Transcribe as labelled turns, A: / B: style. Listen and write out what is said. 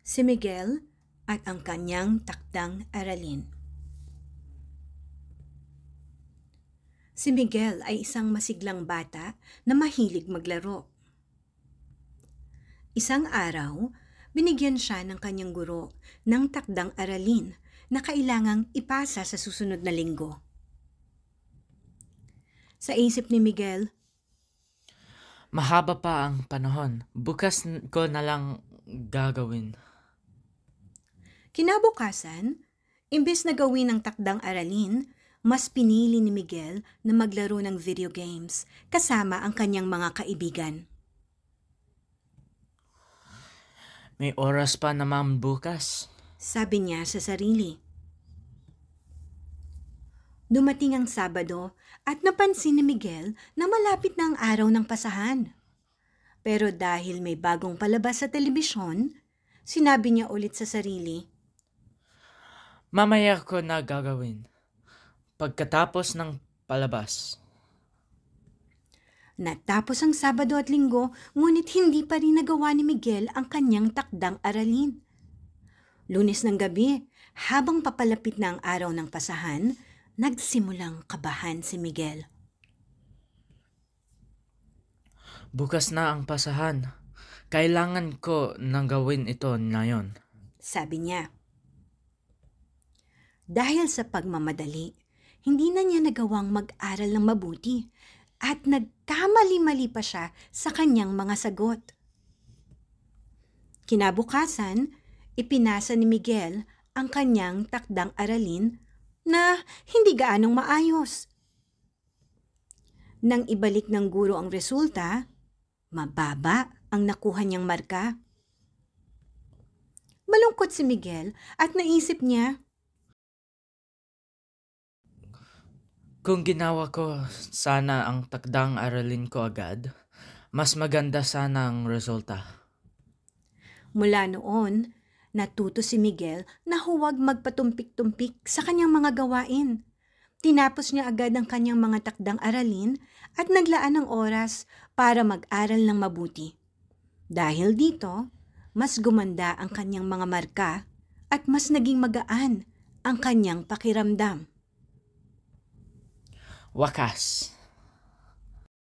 A: Si Miguel at ang kanyang takdang aralin. Si Miguel ay isang masiglang bata na mahilig maglaro. Isang araw, binigyan siya ng kanyang guro ng takdang aralin na kailangang ipasa sa susunod na linggo. Sa isip ni Miguel,
B: Mahaba pa ang panahon. Bukas ko na lang gagawin.
A: kinabukasan, imbes na gawin ang takdang aralin, mas pinili ni Miguel na maglaro ng video games kasama ang kanyang mga kaibigan.
B: May oras pa naman bukas.
A: Sabi niya sa sarili. Dumating ang Sabado at napansin ni Miguel na malapit na ang araw ng pasahan. Pero dahil may bagong palabas sa telebisyon, sinabi niya ulit sa sarili.
B: Mamaya ko na gagawin. Pagkatapos ng palabas.
A: Natapos ang Sabado at Linggo, ngunit hindi pa rin nagawa ni Miguel ang kanyang takdang aralin. Lunes ng gabi, habang papalapit na ang araw ng pasahan, nagsimulang kabahan si Miguel.
B: Bukas na ang pasahan. Kailangan ko nang gawin ito ngayon.
A: Sabi niya. Dahil sa pagmamadali, hindi na niya nagawang mag-aral ng mabuti at nagkamali-mali pa siya sa kanyang mga sagot. Kinabukasan, ipinasa ni Miguel ang kanyang takdang aralin na hindi gaanong maayos. Nang ibalik ng guro ang resulta, mababa ang nakuha niyang marka. Malungkot si Miguel at naisip niya,
B: Kung ginawa ko sana ang takdang aralin ko agad, mas maganda sana ang resulta.
A: mula noon, natuto si Miguel na huwag magpatumpik-tumpik sa kanyang mga gawain. Tinapos niya agad ang kanyang mga takdang aralin at naglaan ng oras para mag-aral ng mabuti. Dahil dito, mas gumanda ang kanyang mga marka at mas naging magaan ang kanyang pakiramdam.
B: Wakas.